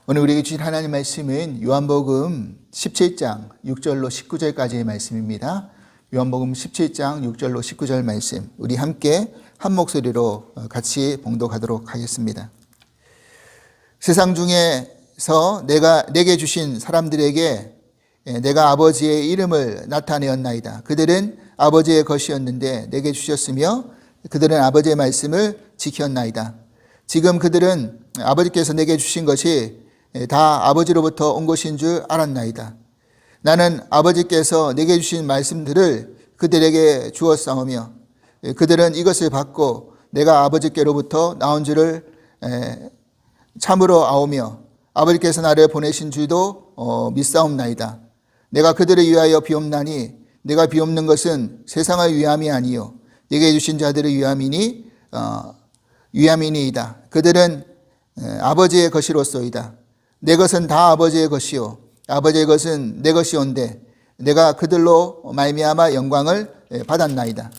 오늘 우리에게 주신 하나님 말씀은 요한복음 17장 6절로 19절까지의 말씀입니다. 요한복음 17장 6절로 19절 말씀, 우리 함께 한 목소리로 같이 봉독하도록 하겠습니다. 세상 중에서 내게 주신 사람들에게 내가 아버지의 이름을 나타내었나이다. 그들은 아버지의 것이었는데 내게 주셨으며 그들은 아버지의 말씀을 지켰나이다. 지금 그들은 아버지께서 내게 주신 것이 다 아버지로부터 온 것인 줄 알았나이다. 나는 아버지께서 내게 주신 말씀들을 그들에게 주었사오며 그들은 이것을 받고 내가 아버지께로부터 나온 줄을 참으로 아오며 아버지께서 나를 보내신 줄도 믿사옵나이다. 내가 그들을 위하여 비옵나니 내가 비옵는 것은 세상을 위함이 아니요 내게 주신 자들을 위함이니이다. 그들은 아버지의 것이로소이다. 내 것은 다 아버지의 것이요 아버지의 것은 내 것이온데 내가 그들로 말미암아 영광을 받았나이다.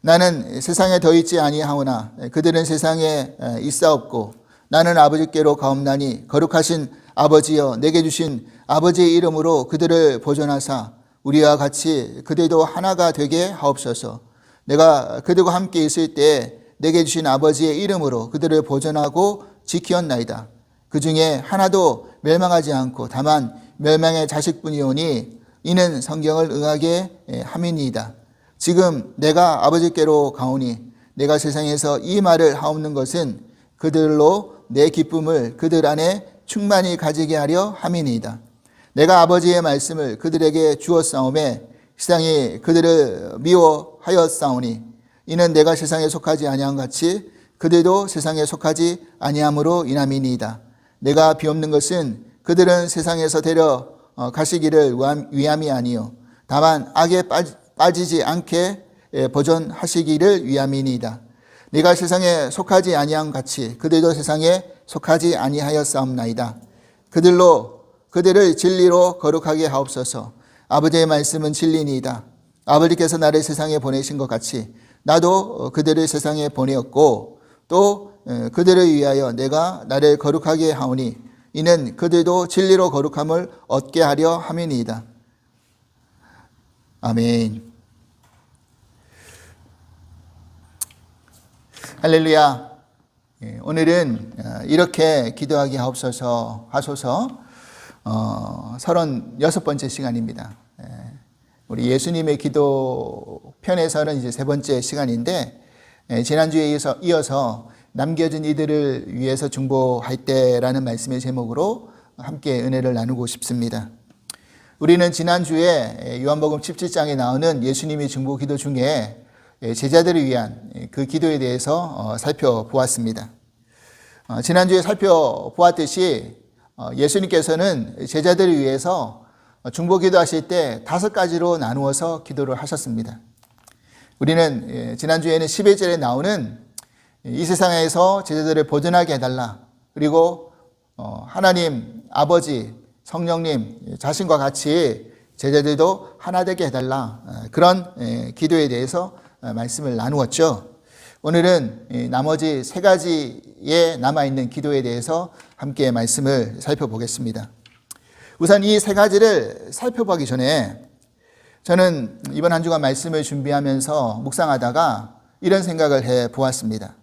나는 세상에 더 있지 아니하오나 그들은 세상에 있사옵고 나는 아버지께로 가옵나니 거룩하신 아버지여 내게 주신 아버지의 이름으로 그들을 보존하사 우리와 같이 그들도 하나가 되게 하옵소서. 내가 그들과 함께 있을 때 내게 주신 아버지의 이름으로 그들을 보존하고 지키었나이다. 그 중에 하나도 멸망하지 않고 다만 멸망의 자식뿐이오니 이는 성경을 응하게 함이니이다. 지금 내가 아버지께로 가오니 내가 세상에서 이 말을 하옵는 것은 그들로 내 기쁨을 그들 안에 충만히 가지게 하려 함이니이다. 내가 아버지의 말씀을 그들에게 주었사오매 세상이 그들을 미워하였사오니 이는 내가 세상에 속하지 아니한 같이 그들도 세상에 속하지 아니함으로 인함이니이다. 내가 비옵는 것은 그들은 세상에서 데려가시기를 위함이 아니요 다만 악에 빠지지 않게 보존하시기를 위함이니이다. 내가 세상에 속하지 아니한 같이 그들도 세상에 속하지 아니하였사옵나이다. 그들을 진리로 거룩하게 하옵소서. 아버지의 말씀은 진리니이다. 아버지께서 나를 세상에 보내신 것 같이 나도 그들을 세상에 보내었고 또 그들을 위하여 내가 나를 거룩하게 하오니 이는 그들도 진리로 거룩함을 얻게 하려 함이니이다. 아멘. 할렐루야. 오늘은 이렇게 기도하게 하옵소서 하소서 36번째 시간입니다. 우리 예수님의 기도 편에서는 이제 세 번째 시간인데 지난주에 이어서 남겨진 이들을 위해서 중보할 때라는 말씀의 제목으로 함께 은혜를 나누고 싶습니다. 우리는 지난주에 요한복음 17장에 나오는 예수님의 중보 기도 중에 제자들을 위한 그 기도에 대해서 살펴보았습니다. 지난주에 살펴보았듯이 예수님께서는 제자들을 위해서 중보 기도하실 때 5가지로 나누어서 기도를 하셨습니다. 우리는 지난주에는 11절에 나오는 이 세상에서 제자들을 보존하게 해달라. 그리고 하나님, 아버지, 성령님, 자신과 같이 제자들도 하나 되게 해달라. 그런 기도에 대해서 말씀을 나누었죠. 오늘은 나머지 3가지에 남아있는 기도에 대해서 함께 말씀을 살펴보겠습니다. 우선 이 3가지를 살펴보기 전에 저는 이번 한 주간 말씀을 준비하면서 묵상하다가 이런 생각을 해보았습니다.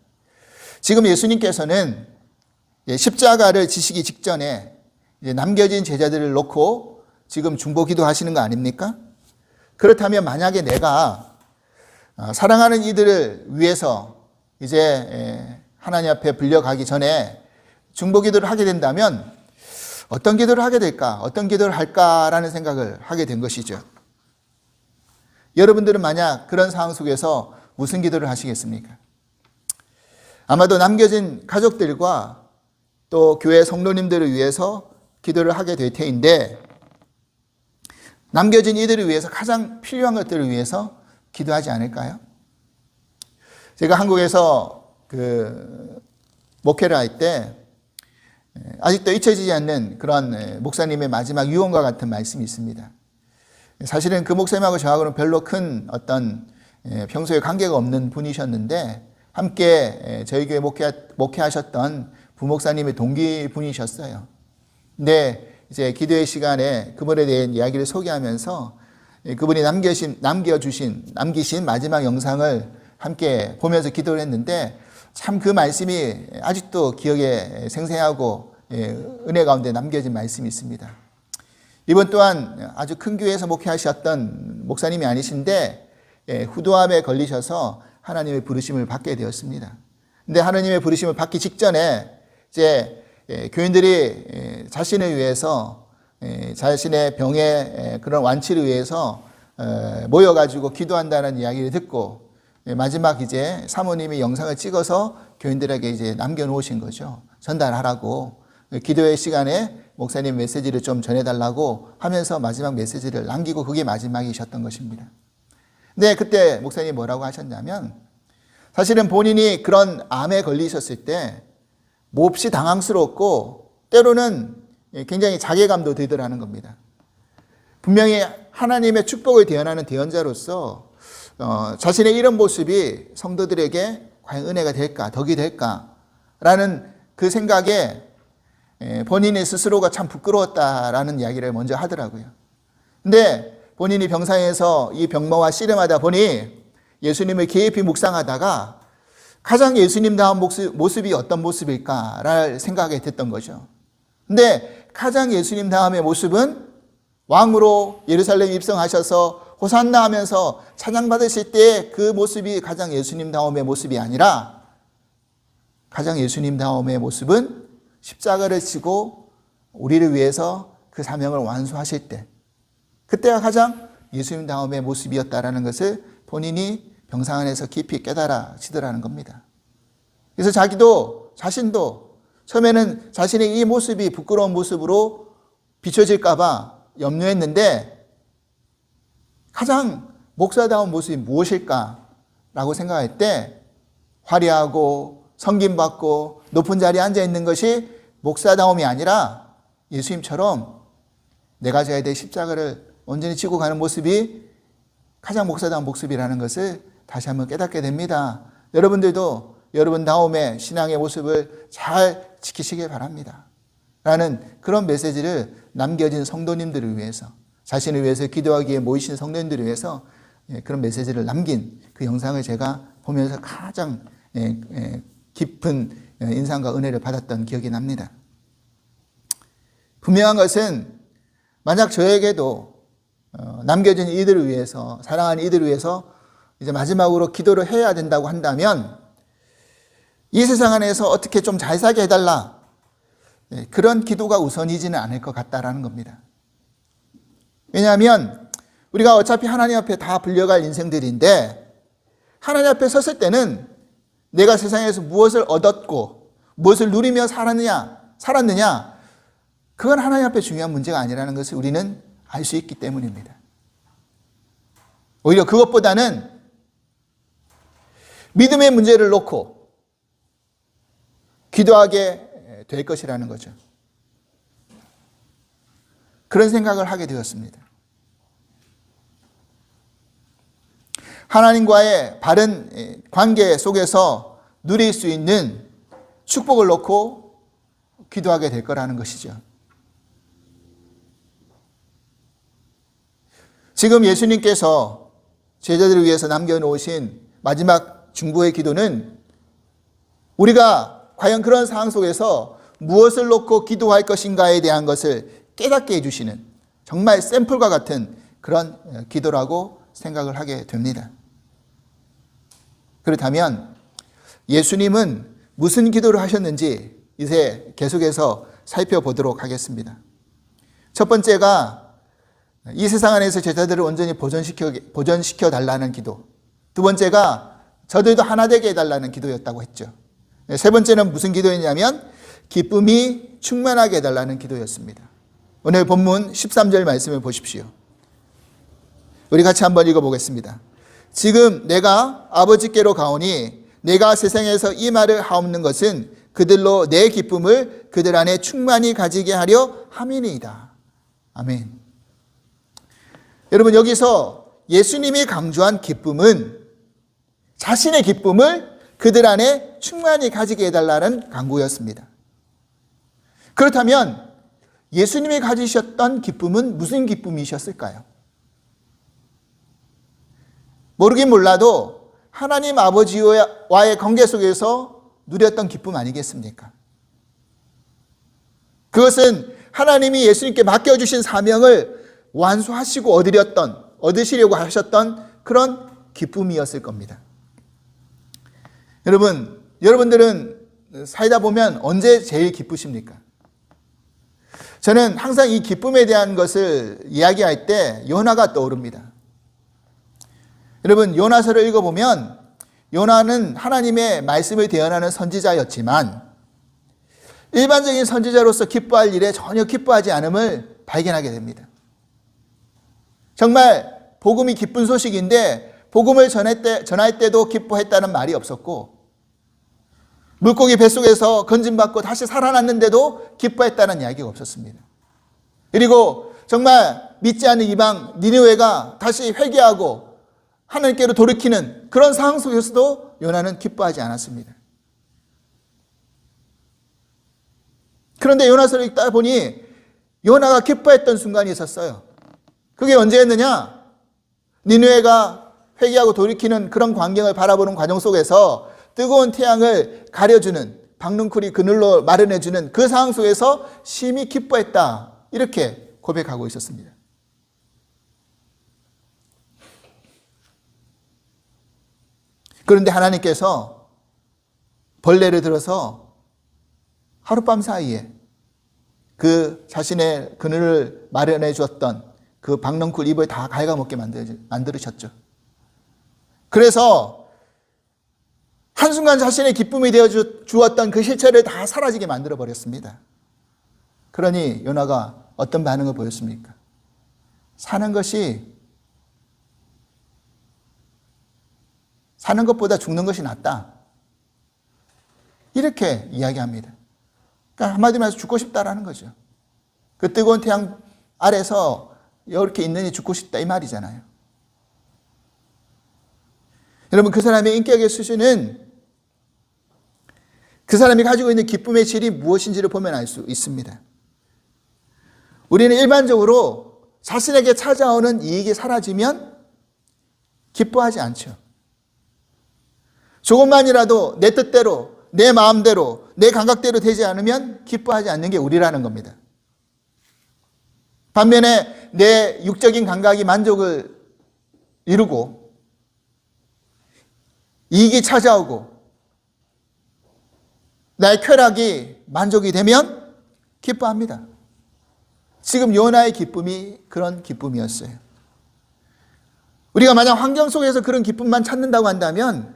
지금 예수님께서는 십자가를 지시기 직전에 남겨진 제자들을 놓고 지금 중보기도 하시는 거 아닙니까? 그렇다면 만약에 내가 사랑하는 이들을 위해서 이제 하나님 앞에 불려가기 전에 중보기도를 하게 된다면 어떤 기도를 하게 될까? 어떤 기도를 할까라는 생각을 하게 된 것이죠. 여러분들은 만약 그런 상황 속에서 무슨 기도를 하시겠습니까? 아마도 남겨진 가족들과 또 교회 성도님들을 위해서 기도를 하게 될 테인데 남겨진 이들을 위해서 가장 필요한 것들을 위해서 기도하지 않을까요? 제가 한국에서 목회를 할 때 아직도 잊혀지지 않는 그런 목사님의 마지막 유언과 같은 말씀이 있습니다. 사실은 그 목사님하고 저하고는 별로 큰 어떤 평소에 관계가 없는 분이셨는데 함께 저희 교회 목회하셨던 부목사님의 동기분이셨어요. 근데 이제 기도의 시간에 그분에 대한 이야기를 소개하면서 그분이 남기신 마지막 영상을 함께 보면서 기도를 했는데 참 그 말씀이 아직도 기억에 생생하고 은혜 가운데 남겨진 말씀이 있습니다. 이번 또한 아주 큰 교회에서 목회하셨던 목사님이 아니신데 후두암에 걸리셔서 하나님의 부르심을 받게 되었습니다. 근데 하나님의 부르심을 받기 직전에 이제 교인들이 자신을 위해서 자신의 병의 그런 완치를 위해서 모여가지고 기도한다는 이야기를 듣고 마지막 이제 사모님이 영상을 찍어서 교인들에게 이제 남겨놓으신 거죠. 전달하라고. 기도의 시간에 목사님 메시지를 좀 전해달라고 하면서 마지막 메시지를 남기고 그게 마지막이셨던 것입니다. 근데 그때 목사님이 뭐라고 하셨냐면 사실은 본인이 그런 암에 걸리셨을 때 몹시 당황스럽고 때로는 굉장히 자괴감도 들더라는 겁니다. 분명히 하나님의 축복을 대언하는 대언자로서 자신의 이런 모습이 성도들에게 과연 은혜가 될까, 덕이 될까라는 그 생각에 본인의 스스로가 참 부끄러웠다라는 이야기를 먼저 하더라고요. 근데 본인이 병상에서 이 병마와 씨름하다 보니 예수님을 깊이 묵상하다가 가장 예수님다운 모습이 어떤 모습일까를 생각하게 됐던 거죠. 근데 가장 예수님다움의 모습은 왕으로 예루살렘 입성하셔서 호산나 하면서 찬양받으실 때 그 모습이 가장 예수님다움의 모습이 아니라 가장 예수님다움의 모습은 십자가를 지고 우리를 위해서 그 사명을 완수하실 때 그때가 가장 예수님다움의 모습이었다라는 것을 본인이 병상 안에서 깊이 깨달아지더라는 겁니다. 그래서 자신도 처음에는 자신의 이 모습이 부끄러운 모습으로 비춰질까 봐 염려했는데 가장 목사다운 모습이 무엇일까라고 생각할 때 화려하고 섬김받고 높은 자리에 앉아있는 것이 목사다움이 아니라 예수님처럼 내가 져야 될 십자가를 온전히 지고 가는 모습이 가장 목사다운 모습이라는 것을 다시 한번 깨닫게 됩니다. 여러분들도 여러분 다움의 신앙의 모습을 잘 지키시길 바랍니다. 라는 그런 메시지를 남겨진 성도님들을 위해서 자신을 위해서 기도하기에 모이신 성도님들을 위해서 그런 메시지를 남긴 그 영상을 제가 보면서 가장 깊은 인상과 은혜를 받았던 기억이 납니다. 분명한 것은 만약 저에게도 남겨진 이들을 위해서 사랑하는 이들을 위해서 이제 마지막으로 기도를 해야 된다고 한다면 이 세상 안에서 어떻게 좀 잘 살게 해달라 그런 기도가 우선이지는 않을 것 같다라는 겁니다. 왜냐하면 우리가 어차피 하나님 앞에 다 불려갈 인생들인데 하나님 앞에 섰을 때는 내가 세상에서 무엇을 얻었고 무엇을 누리며 살았느냐 그건 하나님 앞에 중요한 문제가 아니라는 것을 우리는 알 수 있기 때문입니다. 오히려 그것보다는 믿음의 문제를 놓고 기도하게 될 것이라는 거죠. 그런 생각을 하게 되었습니다. 하나님과의 바른 관계 속에서 누릴 수 있는 축복을 놓고 기도하게 될 거라는 것이죠. 지금 예수님께서 제자들을 위해서 남겨놓으신 마지막 중보의 기도는 우리가 과연 그런 상황 속에서 무엇을 놓고 기도할 것인가에 대한 것을 깨닫게 해주시는 정말 샘플과 같은 그런 기도라고 생각을 하게 됩니다. 그렇다면 예수님은 무슨 기도를 하셨는지 이제 계속해서 살펴보도록 하겠습니다. 첫 번째가 이 세상 안에서 제자들을 온전히 보존시켜 달라는 기도. 두 번째가 저들도 하나 되게 해달라는 기도였다고 했죠. 세 번째는 무슨 기도였냐면 기쁨이 충만하게 해달라는 기도였습니다. 오늘 본문 13절 말씀을 보십시오. 우리 같이 한번 읽어보겠습니다. 지금 내가 아버지께로 가오니 내가 세상에서 이 말을 하옵는 것은 그들로 내 기쁨을 그들 안에 충만히 가지게 하려 함이니이다. 아멘. 여러분 여기서 예수님이 강조한 기쁨은 자신의 기쁨을 그들 안에 충만히 가지게 해달라는 강구였습니다. 그렇다면 예수님이 가지셨던 기쁨은 무슨 기쁨이셨을까요? 모르긴 몰라도 하나님 아버지와의 관계 속에서 누렸던 기쁨 아니겠습니까? 그것은 하나님이 예수님께 맡겨주신 사명을 완수하시고 얻으시려고 하셨던 그런 기쁨이었을 겁니다. 여러분들은 살다 보면 언제 제일 기쁘십니까? 저는 항상 이 기쁨에 대한 것을 이야기할 때 요나가 떠오릅니다. 여러분, 요나서를 읽어보면 요나는 하나님의 말씀을 대언하는 선지자였지만 일반적인 선지자로서 기뻐할 일에 전혀 기뻐하지 않음을 발견하게 됩니다. 정말 복음이 기쁜 소식인데 복음을 전할 때도 기뻐했다는 말이 없었고, 물고기 뱃속에서 건짐받고 다시 살아났는데도 기뻐했다는 이야기가 없었습니다. 그리고 정말 믿지 않는 이방 니느웨가 다시 회개하고 하나님께로 돌이키는 그런 상황 속에서도 요나는 기뻐하지 않았습니다. 그런데 요나서를 읽다 보니 요나가 기뻐했던 순간이 있었어요. 그게 언제였느냐? 니느웨가 회개하고 돌이키는 그런 광경을 바라보는 과정 속에서 뜨거운 태양을 가려주는, 박능쿨이 그늘로 마련해주는 그 상황 속에서 심히 기뻐했다, 이렇게 고백하고 있었습니다. 그런데 하나님께서 벌레를 들어서 하룻밤 사이에 그 자신의 그늘을 마련해 주었던 그 박넝쿨 잎을 다 갉아먹게 만들으셨죠. 그래서 한순간 자신의 기쁨이 되어 주었던 그 실체를 다 사라지게 만들어 버렸습니다. 그러니 요나가 어떤 반응을 보였습니까? 사는 것보다 죽는 것이 낫다, 이렇게 이야기합니다. 그러니까 한마디로 해서 죽고 싶다라는 거죠. 그 뜨거운 태양 아래서 이렇게 있느니 죽고 싶다, 이 말이잖아요. 여러분, 그 사람의 인격의 수준은 그 사람이 가지고 있는 기쁨의 질이 무엇인지를 보면 알 수 있습니다. 우리는 일반적으로 자신에게 찾아오는 이익이 사라지면 기뻐하지 않죠. 조금만이라도 내 뜻대로, 내 마음대로, 내 감각대로 되지 않으면 기뻐하지 않는 게 우리라는 겁니다. 반면에 내 육적인 감각이 만족을 이루고 이익이 찾아오고 나의 쾌락이 만족이 되면 기뻐합니다. 지금 요나의 기쁨이 그런 기쁨이었어요. 우리가 만약 환경 속에서 그런 기쁨만 찾는다고 한다면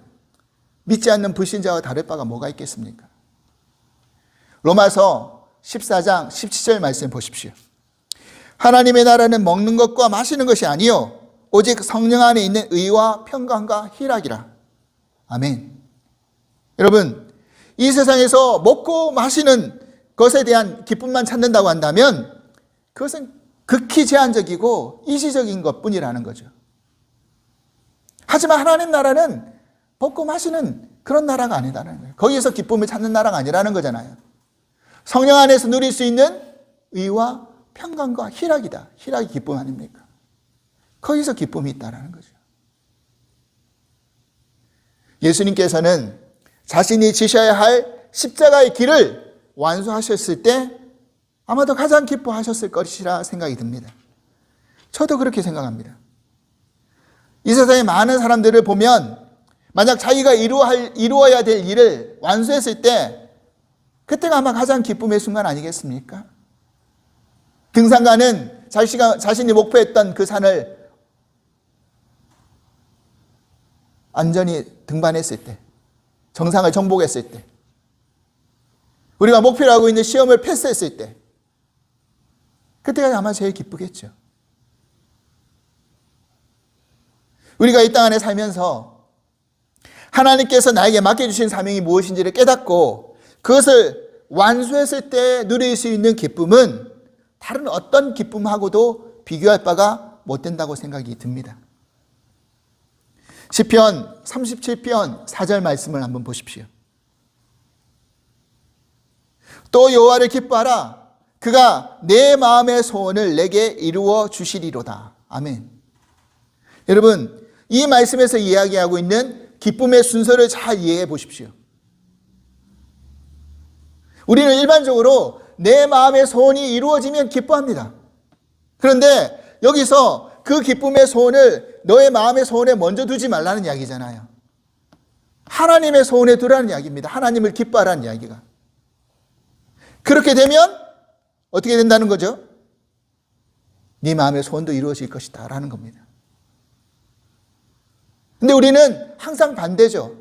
믿지 않는 불신자와 다를 바가 뭐가 있겠습니까? 로마서 14장 17절 말씀 보십시오. 하나님의 나라는 먹는 것과 마시는 것이 아니요 오직 성령 안에 있는 의와 평강과 희락이라. 아멘. 여러분, 이 세상에서 먹고 마시는 것에 대한 기쁨만 찾는다고 한다면 그것은 극히 제한적이고 일시적인 것뿐이라는 거죠. 하지만 하나님 나라는 먹고 마시는 그런 나라가 아니라는 거예요. 거기에서 기쁨을 찾는 나라가 아니라는 거잖아요. 성령 안에서 누릴 수 있는 의와 평강과 희락이다. 희락이 기쁨 아닙니까? 거기서 기쁨이 있다는 거죠. 예수님께서는 자신이 지셔야 할 십자가의 길을 완수하셨을 때 아마도 가장 기뻐하셨을 것이라 생각이 듭니다. 저도 그렇게 생각합니다. 이 세상에 많은 사람들을 보면 만약 자기가 이루어야 될 일을 완수했을 때 그때가 아마 가장 기쁨의 순간 아니겠습니까? 등산가는 자신이 목표했던 그 산을 안전히 등반했을 때, 정상을 정복했을 때, 우리가 목표로 하고 있는 시험을 패스했을 때, 그때가 아마 제일 기쁘겠죠. 우리가 이 땅 안에 살면서 하나님께서 나에게 맡겨주신 사명이 무엇인지를 깨닫고 그것을 완수했을 때 누릴 수 있는 기쁨은 다른 어떤 기쁨하고도 비교할 바가 못 된다고 생각이 듭니다. 시편 37편 4절 말씀을 한번 보십시오. 또 여호와를 기뻐하라. 그가 내 마음의 소원을 내게 이루어 주시리로다. 아멘. 여러분, 이 말씀에서 이야기하고 있는 기쁨의 순서를 잘 이해해 보십시오. 우리는 일반적으로 내 마음의 소원이 이루어지면 기뻐합니다. 그런데 여기서 그 기쁨의 소원을 너의 마음의 소원에 먼저 두지 말라는 이야기잖아요. 하나님의 소원에 두라는 이야기입니다. 하나님을 기뻐하라는 이야기가. 그렇게 되면 어떻게 된다는 거죠? 네 마음의 소원도 이루어질 것이다 라는 겁니다. 근데 우리는 항상 반대죠.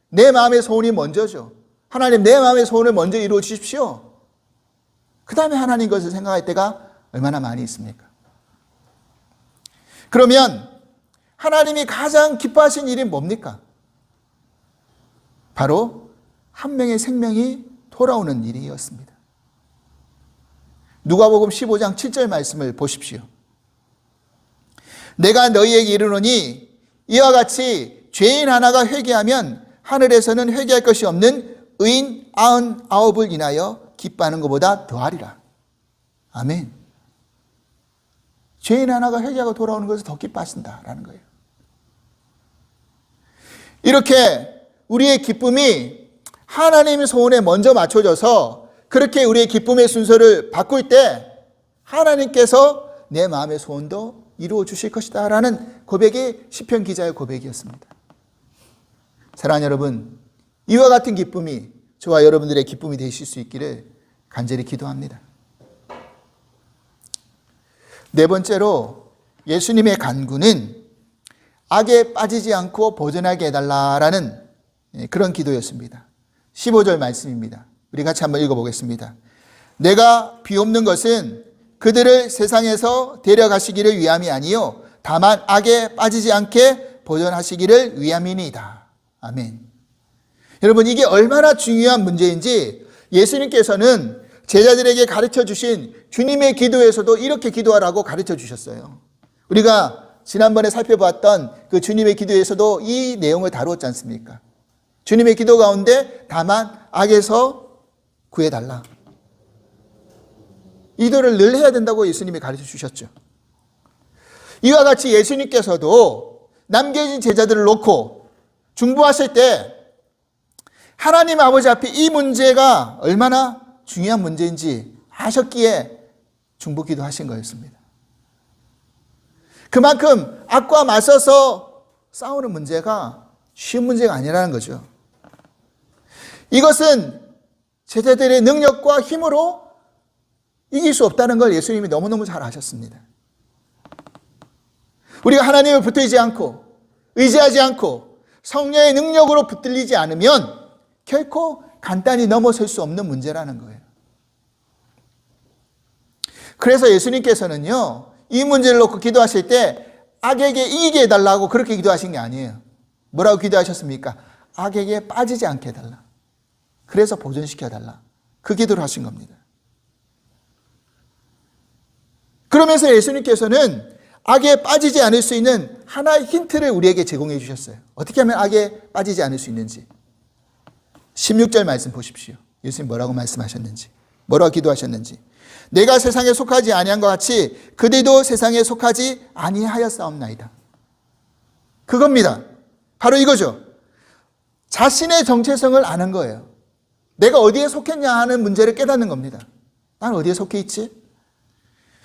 내 마음의 소원이 먼저죠. 하나님, 내 마음의 소원을 먼저 이루어 주십시오. 그 다음에 하나님 것을 생각할 때가 얼마나 많이 있습니까? 그러면 하나님이 가장 기뻐하신 일이 뭡니까? 바로 한 명의 생명이 돌아오는 일이었습니다. 누가복음 15장 7절 말씀을 보십시오. 내가 너희에게 이르노니 이와 같이 죄인 하나가 회개하면 하늘에서는 회개할 것이 없는 의인 99을 인하여 기뻐하는 것보다 더하리라. 아멘. 죄인 하나가 회개하고 돌아오는 것을 더 기뻐하신다라는 거예요. 이렇게 우리의 기쁨이 하나님의 소원에 먼저 맞춰져서 그렇게 우리의 기쁨의 순서를 바꿀 때 하나님께서 내 마음의 소원도 이루어 주실 것이다 라는 고백이 시편 기자의 고백이었습니다. 사랑하는 여러분, 이와 같은 기쁨이 저와 여러분들의 기쁨이 되실 수 있기를 간절히 기도합니다. 네 번째로 예수님의 간구는 악에 빠지지 않고 보존하게 해달라라는 그런 기도였습니다. 15절 말씀입니다. 우리 같이 한번 읽어보겠습니다. 내가 비옵는 것은 그들을 세상에서 데려가시기를 위함이 아니요 다만 악에 빠지지 않게 보존하시기를 위함이니이다. 아멘. 여러분, 이게 얼마나 중요한 문제인지 예수님께서는 제자들에게 가르쳐 주신 주님의 기도에서도 이렇게 기도하라고 가르쳐 주셨어요. 우리가 지난번에 살펴봤던 그 주님의 기도에서도 이 내용을 다루었지 않습니까? 주님의 기도 가운데 다만 악에서 구해달라. 이 기도를 늘 해야 된다고 예수님이 가르쳐 주셨죠. 이와 같이 예수님께서도 남겨진 제자들을 놓고 중보하실 때 하나님 아버지 앞에 이 문제가 얼마나 중요한 문제인지 아셨기에 중보기도 하신 거였습니다. 그만큼 악과 맞서서 싸우는 문제가 쉬운 문제가 아니라는 거죠. 이것은 제자들의 능력과 힘으로 이길 수 없다는 걸 예수님이 너무너무 잘 아셨습니다. 우리가 하나님을 붙들지 않고 의지하지 않고 성령의 능력으로 붙들리지 않으면 결코 간단히 넘어설 수 없는 문제라는 거예요. 그래서 예수님께서는요, 이 문제를 놓고 기도하실 때 악에게 이기게 해달라고 그렇게 기도하신 게 아니에요. 뭐라고 기도하셨습니까? 악에게 빠지지 않게 해달라. 그래서 보존시켜달라. 그 기도를 하신 겁니다. 그러면서 예수님께서는 악에 빠지지 않을 수 있는 하나의 힌트를 우리에게 제공해 주셨어요. 어떻게 하면 악에 빠지지 않을 수 있는지. 16절 말씀 보십시오. 예수님 뭐라고 말씀하셨는지, 뭐라고 기도하셨는지. 내가 세상에 속하지 아니한 것 같이 그들도 세상에 속하지 아니하였사옵나이다. 그겁니다. 바로 이거죠. 자신의 정체성을 아는 거예요. 내가 어디에 속했냐 하는 문제를 깨닫는 겁니다. 난 어디에 속해 있지?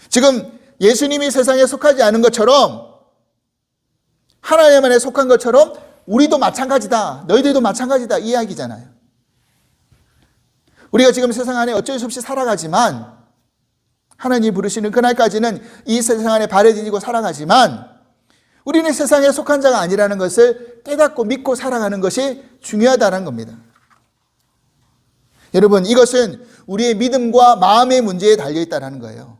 지금 예수님이 세상에 속하지 않은 것처럼 하나님 안에 속한 것처럼 우리도 마찬가지다. 너희들도 마찬가지다. 이 이야기잖아요. 우리가 지금 세상 안에 어쩔 수 없이 살아가지만 하나님이 부르시는 그날까지는 이 세상 안에 발을 디디고 살아가지만 우리는 세상에 속한 자가 아니라는 것을 깨닫고 믿고 살아가는 것이 중요하다는 겁니다. 여러분, 이것은 우리의 믿음과 마음의 문제에 달려있다는 거예요.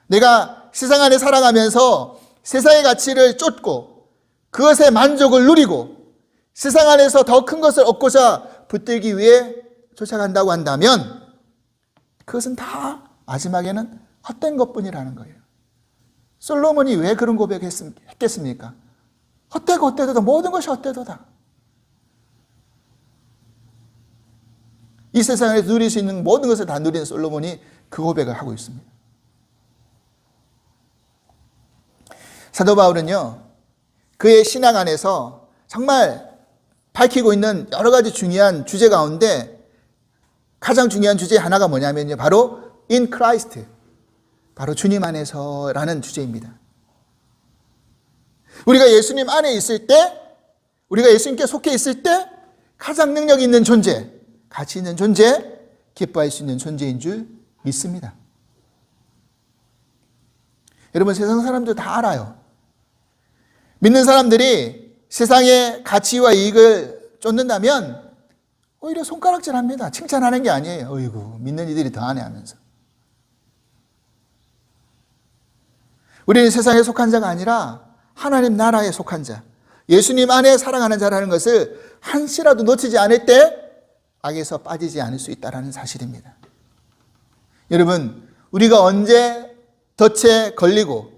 내가 세상 안에 살아가면서 세상의 가치를 쫓고 그것의 만족을 누리고 세상 안에서 더 큰 것을 얻고자 붙들기 위해 쫓아간다고 한다면 그것은 다 마지막에는 헛된 것뿐이라는 거예요. 솔로몬이 왜 그런 고백했겠습니까? 헛되고 헛되도다. 모든 것이 헛되도다. 이 세상에서 누릴 수 있는 모든 것을 다 누리는 솔로몬이 그 고백을 하고 있습니다. 사도 바울은요, 그의 신앙 안에서 정말 밝히고 있는 여러 가지 중요한 주제 가운데 가장 중요한 주제 하나가 뭐냐면요, 바로 in Christ, 바로 주님 안에서라는 주제입니다. 우리가 예수님 안에 있을 때, 우리가 예수님께 속해 있을 때 가장 능력 있는 존재, 가치 있는 존재, 기뻐할 수 있는 존재인 줄 믿습니다. 여러분, 세상 사람들 다 알아요. 믿는 사람들이 세상의 가치와 이익을 쫓는다면 오히려 손가락질합니다. 칭찬하는 게 아니에요. 어이구, 믿는 이들이 더하네 하면서. 우리는 세상에 속한 자가 아니라 하나님 나라에 속한 자, 예수님 안에 살아가는 자라는 것을 한시라도 놓치지 않을 때 악에서 빠지지 않을 수 있다는 사실입니다. 여러분, 우리가 언제 덫에 걸리고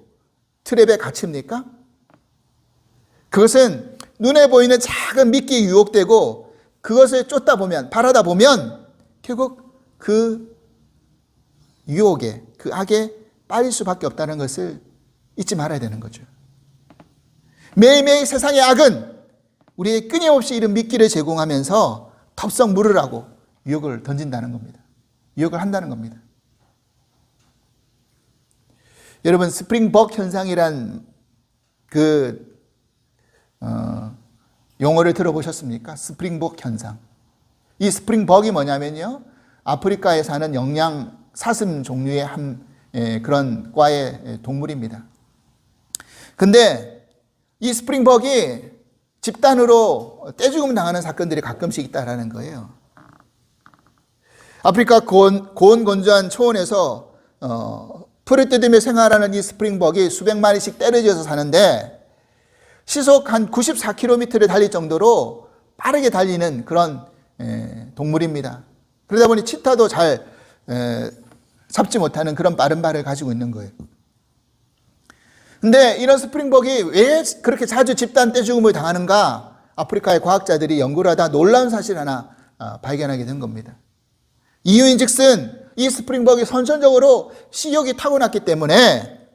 트랩에 갇힙니까? 그것은 눈에 보이는 작은 미끼에 유혹되고 그것을 쫓다 보면, 바라다 보면 결국 그 유혹에, 그 악에 빠질 수밖에 없다는 것을 잊지 말아야 되는 거죠. 매일매일 세상의 악은 우리에게 끊임없이 이런 미끼를 제공하면서 덥석 물으라고 유혹을 던진다는 겁니다. 유혹을 한다는 겁니다. 여러분, 스프링벅 현상이란 용어를 들어보셨습니까? 스프링벅 현상. 이 스프링벅이 뭐냐면요, 아프리카에 사는 영양 사슴 종류의 한 그런 과의 동물입니다. 근데 이 스프링벅이 집단으로 떼죽음 당하는 사건들이 가끔씩 있다라는 거예요. 아프리카 고온 건조한 초원에서 풀을 뜯으며 생활하는 이 스프링벅이 수백 마리씩 때려져서 사는데 시속 한 94km를 달릴 정도로 빠르게 달리는 그런 동물입니다. 그러다 보니 치타도 잘 잡지 못하는 그런 빠른 발을 가지고 있는 거예요. 근데 이런 스프링벅이 왜 그렇게 자주 집단 떼죽음을 당하는가? 아프리카의 과학자들이 연구를 하다 놀라운 사실 하나 발견하게 된 겁니다. 이유인즉슨 이 스프링벅이 선천적으로 식욕이 타고났기 때문에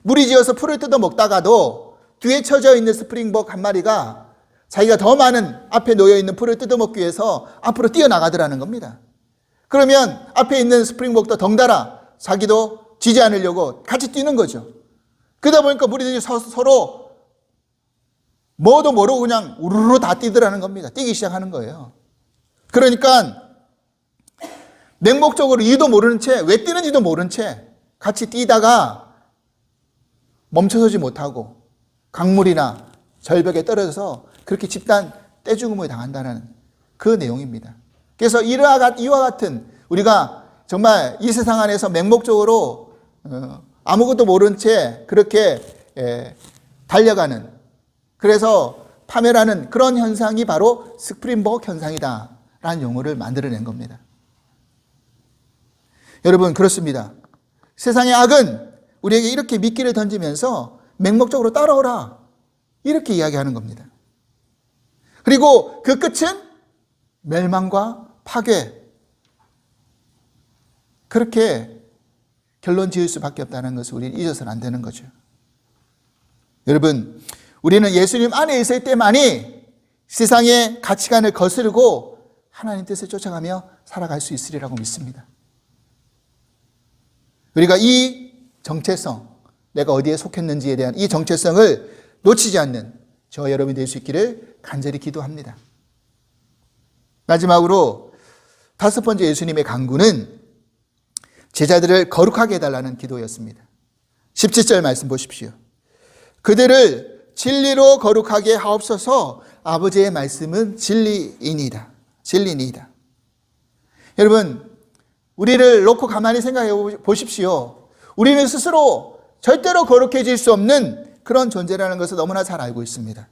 무리지어서 풀을 뜯어 먹다가도 뒤에 쳐져 있는 스프링벅 한 마리가 자기가 더 많은 앞에 놓여있는 풀을 뜯어먹기 위해서 앞으로 뛰어나가더라는 겁니다. 그러면 앞에 있는 스프링벅도 덩달아 자기도 지지 않으려고 같이 뛰는 거죠. 그러다 보니까 무리들이 서로 뭐도 모르고 그냥 우르르 다 뛰더라는 겁니다. 뛰기 시작하는 거예요. 그러니까 맹목적으로 이유도 모르는 채, 왜 뛰는지도 모르는 채 같이 뛰다가 멈춰서지 못하고 강물이나 절벽에 떨어져서 그렇게 집단 떼죽음을 당한다는 그 내용입니다. 그래서 이와 같은 우리가 정말 이 세상 안에서 맹목적으로 아무것도 모른 채 그렇게 달려가는, 그래서 파멸하는 그런 현상이 바로 스프링벅 현상이다라는 용어를 만들어낸 겁니다. 여러분, 그렇습니다. 세상의 악은 우리에게 이렇게 미끼를 던지면서 맹목적으로 따라오라 이렇게 이야기하는 겁니다. 그리고 그 끝은 멸망과 파괴, 그렇게 결론 지을 수밖에 없다는 것을 우리는 잊어서는 안 되는 거죠. 여러분, 우리는 예수님 안에 있을 때만이 세상의 가치관을 거스르고 하나님 뜻을 쫓아가며 살아갈 수 있으리라고 믿습니다. 우리가 이 정체성, 내가 어디에 속했는지에 대한 이 정체성을 놓치지 않는 저 여러분이 될 수 있기를 간절히 기도합니다. 마지막으로 5번째 예수님의 간구는 제자들을 거룩하게 해달라는 기도였습니다. 17절 말씀 보십시오. 그들을 진리로 거룩하게 하옵소서. 아버지의 말씀은 진리이니이다. 진리니이다. 여러분, 우리를 놓고 가만히 생각해 보십시오. 우리는 스스로 절대로 거룩해질 수 없는 그런 존재라는 것을 너무나 잘 알고 있습니다.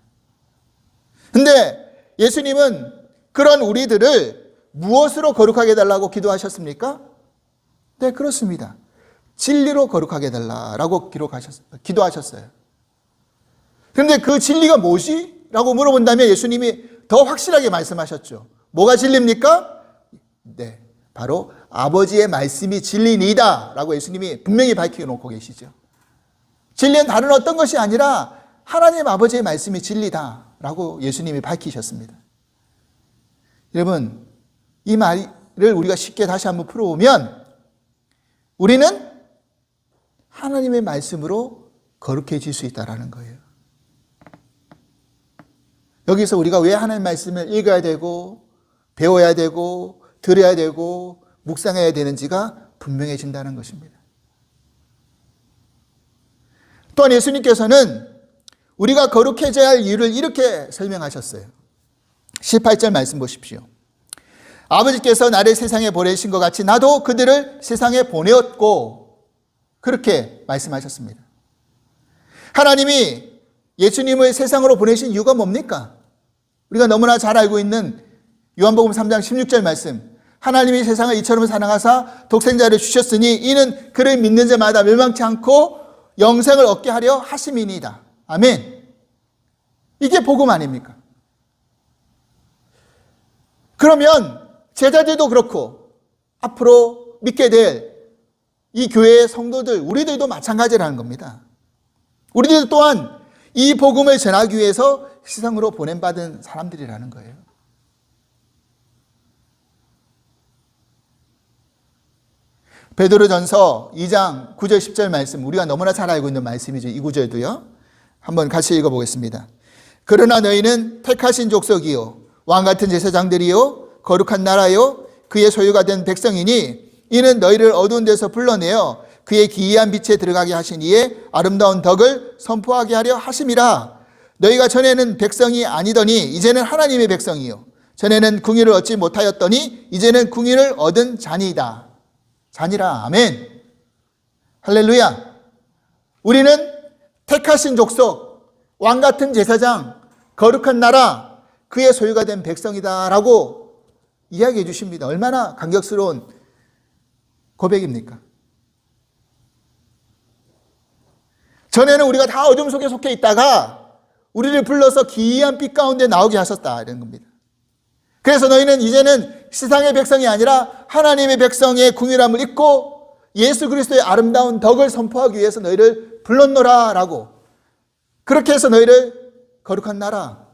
근데 예수님은 그런 우리들을 무엇으로 거룩하게 해달라고 기도하셨습니까? 네, 그렇습니다. 진리로 거룩하게 해달라고 기도하셨어요. 그런데 그 진리가 무엇이? 라고 물어본다면 예수님이 더 확실하게 말씀하셨죠. 뭐가 진리입니까? 네, 바로 아버지의 말씀이 진리니이다 라고 예수님이 분명히 밝혀놓고 계시죠. 진리는 다른 어떤 것이 아니라 하나님 아버지의 말씀이 진리다 라고 예수님이 밝히셨습니다. 여러분, 이 말을 우리가 쉽게 다시 한번 풀어보면 우리는 하나님의 말씀으로 거룩해질 수 있다는 거예요. 여기서 우리가 왜 하나님의 말씀을 읽어야 되고 배워야 되고 들어야 되고 묵상해야 되는지가 분명해진다는 것입니다. 또한 예수님께서는 우리가 거룩해져야 할 이유를 이렇게 설명하셨어요. 18절 말씀 보십시오. 아버지께서 나를 세상에 보내신 것 같이 나도 그들을 세상에 보내었고, 그렇게 말씀하셨습니다. 하나님이 예수님을 세상으로 보내신 이유가 뭡니까? 우리가 너무나 잘 알고 있는 요한복음 3장 16절 말씀. 하나님이 세상을 이처럼 사랑하사 독생자를 주셨으니 이는 그를 믿는 자마다 멸망치 않고 영생을 얻게 하려 하심이니이다. 아멘. 이게 복음 아닙니까? 그러면 제자들도 그렇고 앞으로 믿게 될 이 교회의 성도들, 우리들도 마찬가지라는 겁니다. 우리들 또한 이 복음을 전하기 위해서 세상으로 보냄받은 사람들이라는 거예요. 베드로전서 2장 9절 10절 말씀, 우리가 너무나 잘 알고 있는 말씀이죠. 이 구절도요. 한번 같이 읽어보겠습니다. 그러나 너희는 택하신 족속이요 왕같은 제사장들이요 거룩한 나라요 그의 소유가 된 백성이니 이는 너희를 어두운 데서 불러내어 그의 기이한 빛에 들어가게 하신 이의 아름다운 덕을 선포하게 하려 하심이라. 너희가 전에는 백성이 아니더니 이제는 하나님의 백성이요 전에는 궁의를 얻지 못하였더니 이제는 궁의를 얻은 자니이다. 자니라. 아멘. 할렐루야. 우리는 택하신 족속, 왕같은 제사장, 거룩한 나라, 그의 소유가 된 백성이다 라고 이야기해 주십니다. 얼마나 감격스러운 고백입니까? 전에는 우리가 다 어둠 속에 속해 있다가 우리를 불러서 기이한 빛 가운데 나오게 하셨다 이런 겁니다. 그래서 너희는 이제는 세상의 백성이 아니라 하나님의 백성의 궁유함을 입고 예수 그리스도의 아름다운 덕을 선포하기 위해서 너희를 불렀노라 라고, 그렇게 해서 너희를 거룩한 나라,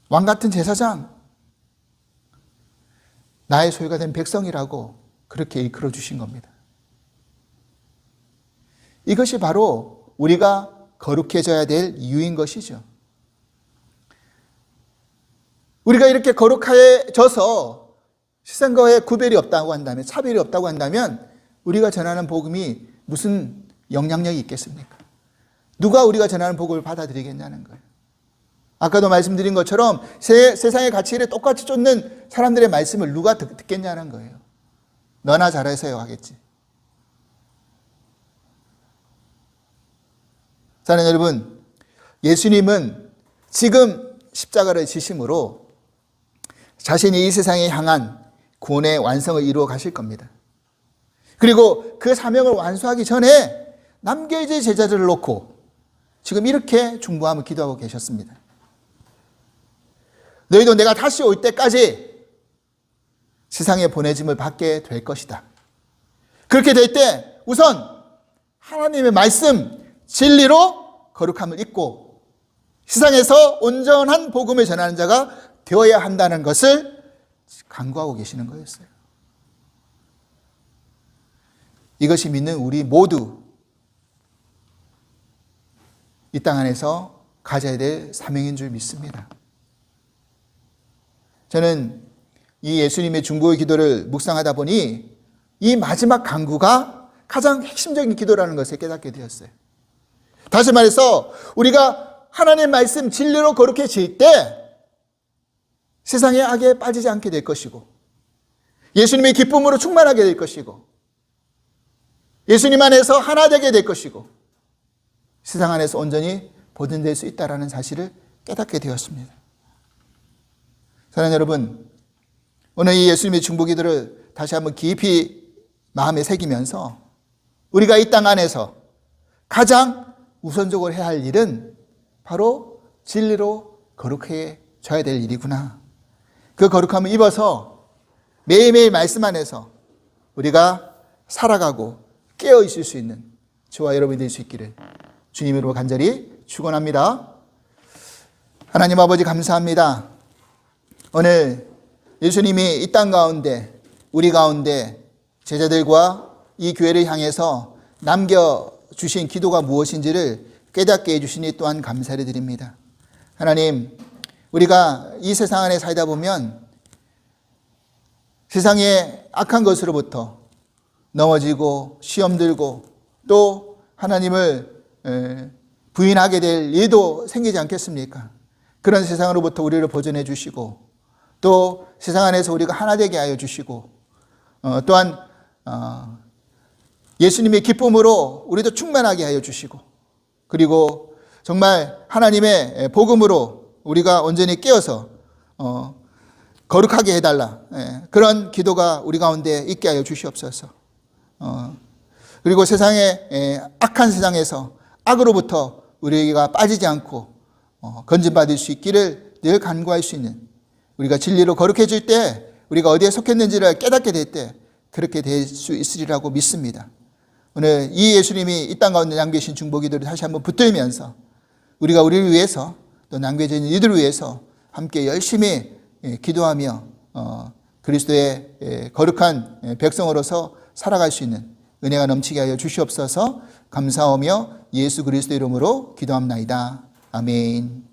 왕같은 제사장, 나의 소유가 된 백성이라고 그렇게 이끌어 주신 겁니다. 이것이 바로 우리가 거룩해져야 될 이유인 것이죠. 우리가 이렇게 거룩해져서 세상과의 구별이 없다고 한다면, 차별이 없다고 한다면 우리가 전하는 복음이 무슨 영향력이 있겠습니까? 누가 우리가 전하는 복음을 받아들이겠냐는 거예요. 아까도 말씀드린 것처럼 세상의 가치를 똑같이 쫓는 사람들의 말씀을 누가 듣겠냐는 거예요. 너나 잘하세요 하겠지. 사랑하는 여러분, 예수님은 지금 십자가를 지심으로 자신이 이 세상에 향한 구원의 완성을 이루어 가실 겁니다. 그리고 그 사명을 완수하기 전에 남겨진 제자들을 놓고 지금 이렇게 중보하며 기도하고 계셨습니다. 너희도 내가 다시 올 때까지 세상에 보내짐을 받게 될 것이다. 그렇게 될 때 우선 하나님의 말씀, 진리로 거룩함을 입고 세상에서 온전한 복음을 전하는 자가 되어야 한다는 것을 강구하고 계시는 거였어요. 이것이 믿는 우리 모두 이 땅 안에서 가져야 될 사명인 줄 믿습니다. 저는 이 예수님의 중보의 기도를 묵상하다 보니 이 마지막 강구가 가장 핵심적인 기도라는 것을 깨닫게 되었어요. 다시 말해서 우리가 하나님의 말씀 진리로 거룩해질 때 세상의 악에 빠지지 않게 될 것이고 예수님의 기쁨으로 충만하게 될 것이고 예수님 안에서 하나 되게 될 것이고 세상 안에서 온전히 보존될 수 있다는 사실을 깨닫게 되었습니다. 사랑하는 여러분, 오늘 이 예수님의 중보기도를 다시 한번 깊이 마음에 새기면서 우리가 이 땅 안에서 가장 우선적으로 해야 할 일은 바로 진리로 거룩해져야 될 일이구나. 그 거룩함을 입어서 매일매일 말씀 안에서 우리가 살아가고 깨어 있을 수 있는 저와 여러분이 될 수 있기를 주님으로 간절히 축원합니다. 하나님 아버지 감사합니다. 오늘 예수님이 이 땅 가운데 우리 가운데 제자들과 이 교회를 향해서 남겨주신 기도가 무엇인지를 깨닫게 해주시니 또한 감사를 드립니다. 하나님, 우리가 이 세상 안에 살다 보면 세상의 악한 것으로부터 넘어지고 시험 들고 또 하나님을 부인하게 될 일도 생기지 않겠습니까? 그런 세상으로부터 우리를 보존해 주시고 또 세상 안에서 우리가 하나 되게 하여 주시고 또한 예수님의 기쁨으로 우리도 충만하게 하여 주시고 그리고 정말 하나님의 복음으로 우리가 온전히 깨어서 거룩하게 해달라. 그런 기도가 우리 가운데 있게 하여 주시옵소서. 그리고 세상의 악한 세상에서 악으로부터 우리가 빠지지 않고 건진받을 수 있기를 늘 간구할 수 있는 우리가 진리로 거룩해질 때 우리가 어디에 속했는지를 깨닫게 될 때 그렇게 될 수 있으리라고 믿습니다. 오늘 이 예수님이 이 땅 가운데 남기신 중보기도를 다시 한번 붙들면서 우리가 우리를 위해서 또 남겨져 있는 이들을 위해서 함께 열심히 기도하며 그리스도의 거룩한 백성으로서 살아갈 수 있는 은혜가 넘치게 하여 주시옵소서. 감사하며 예수 그리스도 이름으로 기도합나이다. 아멘.